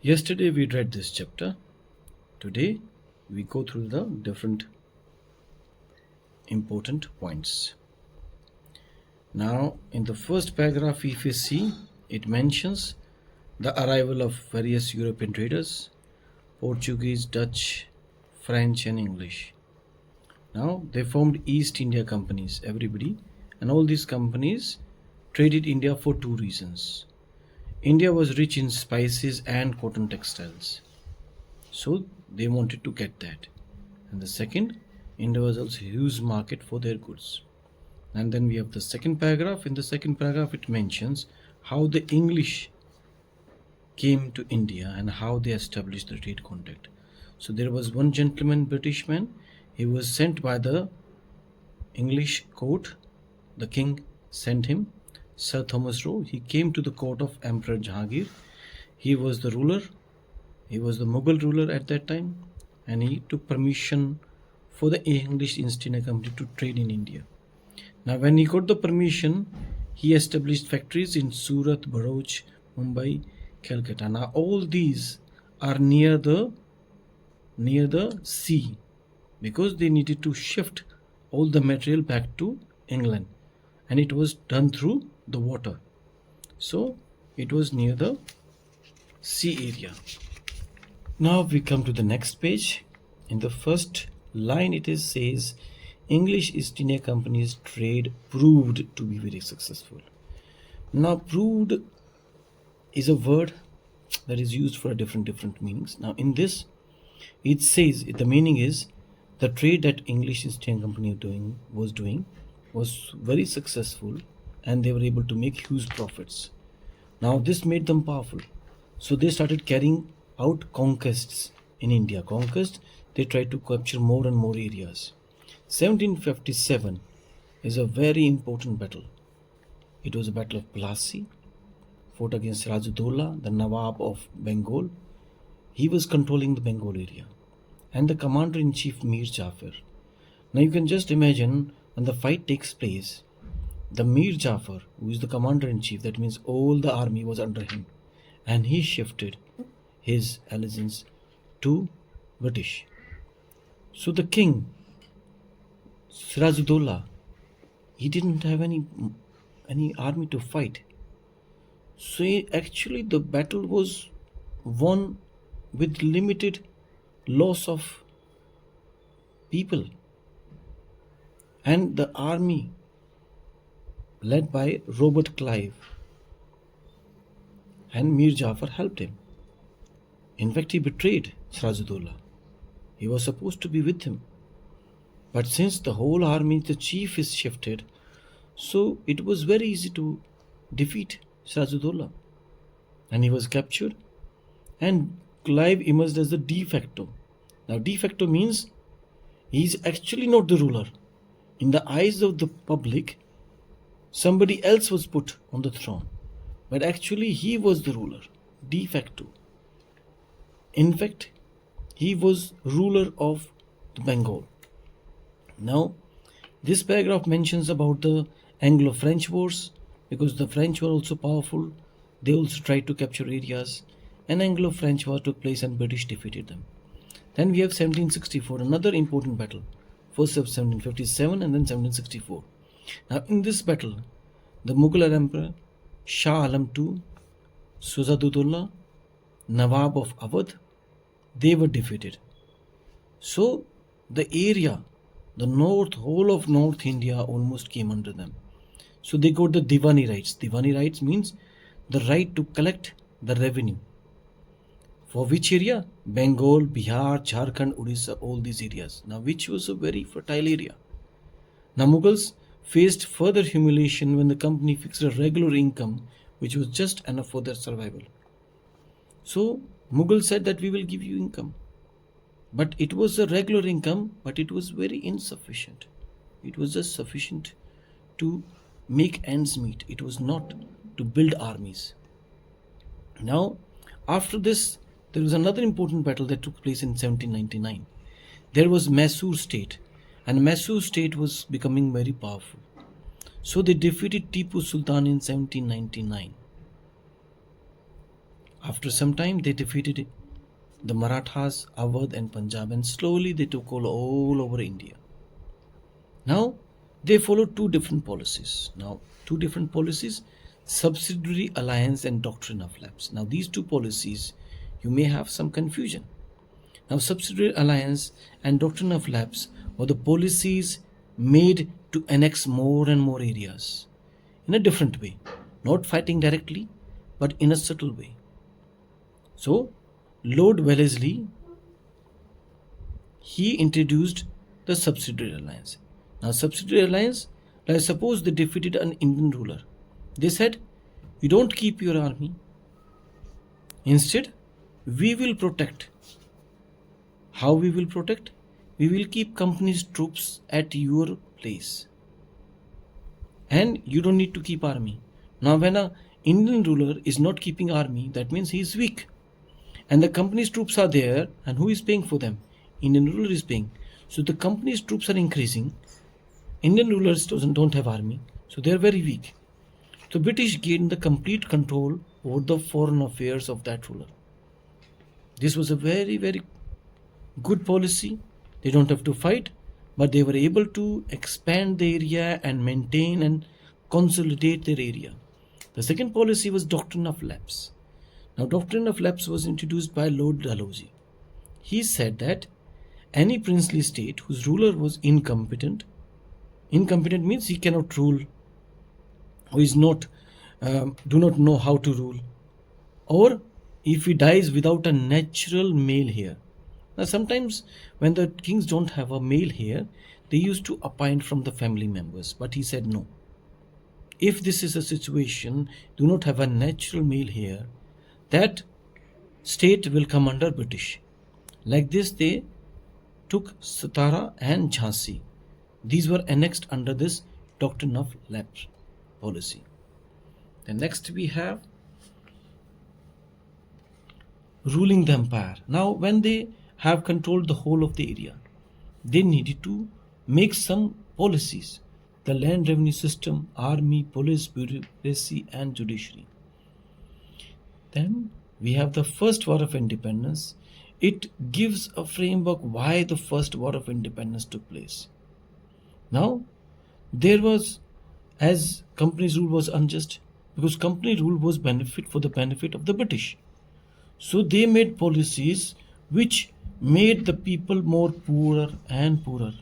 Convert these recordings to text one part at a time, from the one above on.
Yesterday we read this chapter. Today we go through the different important points. Now, in the first paragraph, if you see, it mentions the arrival of various European traders, Portuguese, Dutch, French, and English. Now, they formed East India companies, everybody, and all these companies traded India for two reasons. India was rich in spices and cotton textiles, so they wanted to get that. And the second, India was also a huge market for their goods. And then we have the second paragraph. In the second paragraph, it mentions how the English came to India and how they established the trade contact. So there was one gentleman, British man. He was sent by the English court. The king sent him, Sir Thomas Roe. He came to the court of Emperor Jahangir. He was the ruler. He was the Mughal ruler at that time, and he took permission for the English East India Company to trade in India. Now, when he got the permission, he established factories in Surat, Bharuch, Mumbai, Calcutta. Now, all these are near the sea, because they needed to shift all the material back to England, and it was done through the water. So it was near the sea area. Now we come to the next page. In the first line it says English East India Company's trade proved to be very successful. Now, proved is a word that is used for different meanings. Now, in this, it says the meaning is the trade that English East India Company was very successful, and they were able to make huge profits. Now, this made them powerful, so they started carrying out conquests in India. They tried to capture more and more areas. 1757 is a very important battle. It was a battle of Plassey, fought against Sirajuddaulah, the Nawab of Bengal. He was controlling the Bengal area, and the commander-in-chief Mir Jafar. Now you can just imagine, when the fight takes place, the Mir Jafar, who is the commander-in-chief, that means all the army was under him, and he shifted his allegiance to British. So the king, Sirajuddaulah, he didn't have any army to fight. So actually the battle was won with limited loss of people, and the army led by Robert Clive and Mir Jafar helped him. In fact, he betrayed Sirajuddaulah. He was supposed to be with him, but since the whole army, the chief is shifted, so it was very easy to defeat Sirajuddaulah, and he was captured, and Clive emerged as the de facto. Now, de facto means he is actually not the ruler. In the eyes of the public, somebody else was put on the throne, but actually he was the ruler, de facto. In fact, he was ruler of the Bengal. Now, this paragraph mentions about the Anglo-French wars, because the French were also powerful. They also tried to capture areas, and Anglo-French war took place and British defeated them. Then we have 1764, another important battle. First of 1757 and then 1764. Now, in this battle, the Mughal Emperor Shah Alam II, Sirajuddaulah, Nawab of Awadh, they were defeated. So the area, the whole of North India almost came under them. So they got the Diwani rights. Diwani rights means the right to collect the revenue. For which area? Bengal, Bihar, Jharkhand, Odisha, all these areas. Now, which was a very fertile area. Now, Mughals faced further humiliation when the company fixed a regular income which was just enough for their survival. So Mughal said that we will give you income, but it was a regular income, but it was very insufficient. It was just sufficient to make ends meet. It was not to build armies. Now, after this, there was another important battle that took place in 1799. There was Mysore state, and Mysore state was becoming very powerful. So they defeated Tipu Sultan in 1799. After some time, they defeated the Marathas, Awadh and Punjab, and slowly they took all over India. Now, they followed two different policies. Subsidiary alliance and doctrine of lapse. Now, these two policies, you may have some confusion. Now, subsidiary alliance and doctrine of lapse were the policies made to annex more and more areas in a different way, not fighting directly, but in a subtle way. So, Lord Wellesley, he introduced the subsidiary alliance. Now, subsidiary alliance, let's suppose they defeated an Indian ruler. They said, you don't keep your army. Instead, we will protect. How we will protect? We will keep company's troops at your place. And you don't need to keep army. Now, when an Indian ruler is not keeping army, that means he is weak. And the company's troops are there, and who is paying for them? Indian ruler is paying. So the company's troops are increasing. Indian rulers don't have army, so they are very weak. So British gained the complete control over the foreign affairs of that ruler. This was a very, very good policy. They don't have to fight, but they were able to expand the area and maintain and consolidate their area. The second policy was doctrine of lapse. Now, doctrine of lapse was introduced by Lord Dalhousie. He said that any princely state whose ruler was incompetent means he cannot rule, or is not, do not know how to rule, or if he dies without a natural male heir. Now, sometimes when the kings don't have a male heir, they used to appoint from the family members, but he said no. If this is a situation, do not have a natural male heir, that state will come under British. Like this, they took Satara and Jhansi. These were annexed under this doctrine of lapse policy. Then next we have ruling the empire. Now, when they have controlled the whole of the area, they needed to make some policies. The land revenue system, army, police, bureaucracy and judiciary. Then we have the First War of Independence. It gives a framework why the First War of Independence took place. Now, there was, as company's rule was unjust, because company rule was for the benefit of the British. So they made policies which made the people more poorer and poorer.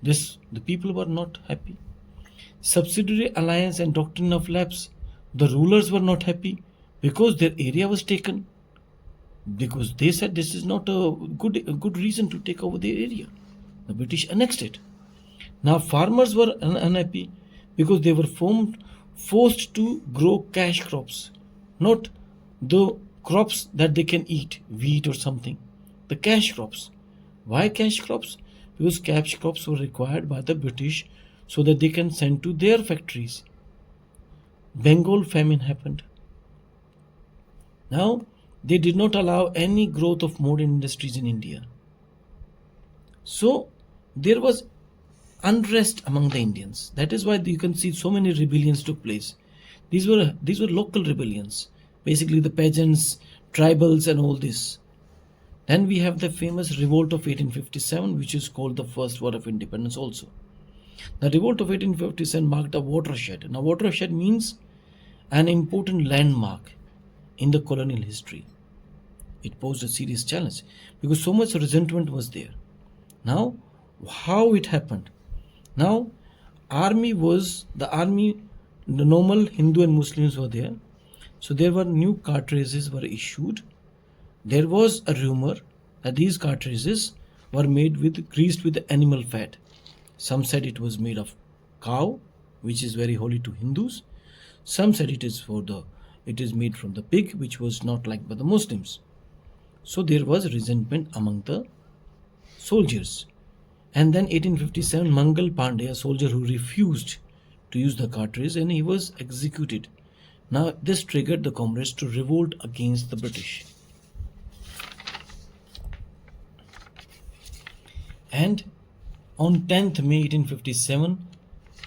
The people were not happy. Subsidiary alliance and doctrine of lapse, the rulers were not happy because their area was taken. Because they said this is not a good reason to take over their area. The British annexed it. Now farmers were unhappy because they were forced to grow cash crops, not the crops that they can eat, wheat or something. The cash crops. Why cash crops? Because cash crops were required by the British so that they can send to their factories. Bengal famine happened. Now, they did not allow any growth of modern industries in India. So, there was unrest among the Indians. That is why you can see so many rebellions took place. These were local rebellions. Basically, the peasants, tribals and all this. Then we have the famous revolt of 1857, which is called the First War of Independence also. The revolt of 1857 marked a watershed. Now, watershed means an important landmark in the colonial history. It posed a serious challenge because so much resentment was there. Now, how it happened? Now, the normal Hindu and Muslims were there. So there were new cartridges were issued. There was a rumor that these cartridges were greased with animal fat. Some said it was made of cow, which is very holy to Hindus. Some said it is made from the pig, which was not liked by the Muslims. So there was resentment among the soldiers. And then 1857, Mangal Pandey, a soldier who refused to use the cartridge, and he was executed. Now this triggered the comrades to revolt against the British. And on 10th May 1857,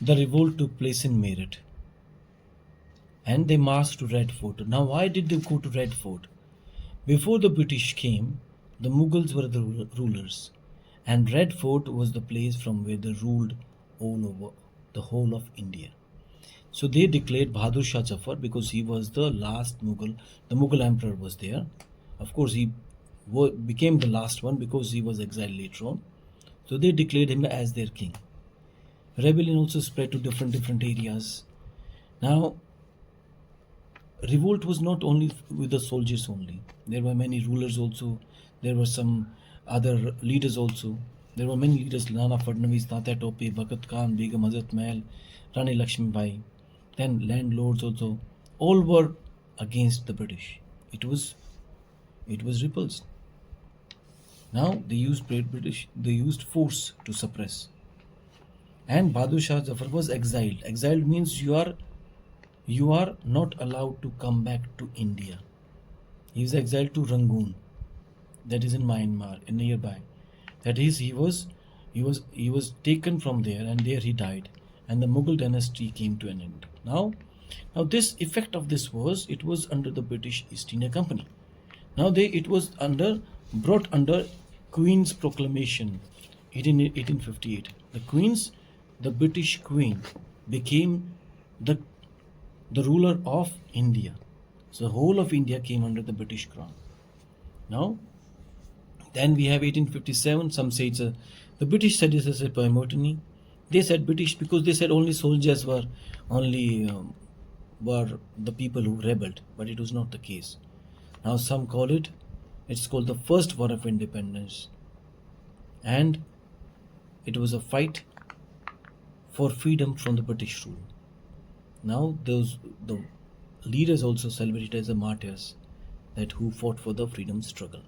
the revolt took place in Meerut. and they marched to Red Fort. Now, why did they go to Red Fort? Before the British came, the Mughals were the rulers, and Red Fort was the place from where they ruled all over the whole of India. So they declared Bahadur Shah Zafar because he was the last Mughal. The Mughal emperor was there. Of course, he became the last one because he was exiled later on. So they declared him as their king. Rebellion also spread to different areas. Now, revolt was not only with the soldiers only. There were many rulers also. There were some other leaders also. There were many leaders: Nana Fadnavis, Tata Tope, Bhagat Khan, Begum Hazrat Mahal, Rani Lakshmi Bai. Then landlords also. All were against the British. It was repulsed. Now they used British. They used force to suppress. And Bahadur Shah Zafar was exiled. Exiled means you are not allowed to come back to India. He was exiled to Rangoon, that is in Myanmar, nearby. That is, he was taken from there, and there he died, and the Mughal dynasty came to an end. Now this effect of this was, it was under the British East India Company. Now it was brought under Queen's Proclamation, 1858. The British Queen became the ruler of India. So the whole of India came under the British crown. Now, then we have 1857. Some say it's the British said this as a mutiny. They said British because they said only soldiers were the people who rebelled, but it was not the case. Now some call it's called the First War of Independence, and it was a fight for freedom from the British rule. Now the leaders also celebrated as the martyrs, that who fought for the freedom struggle.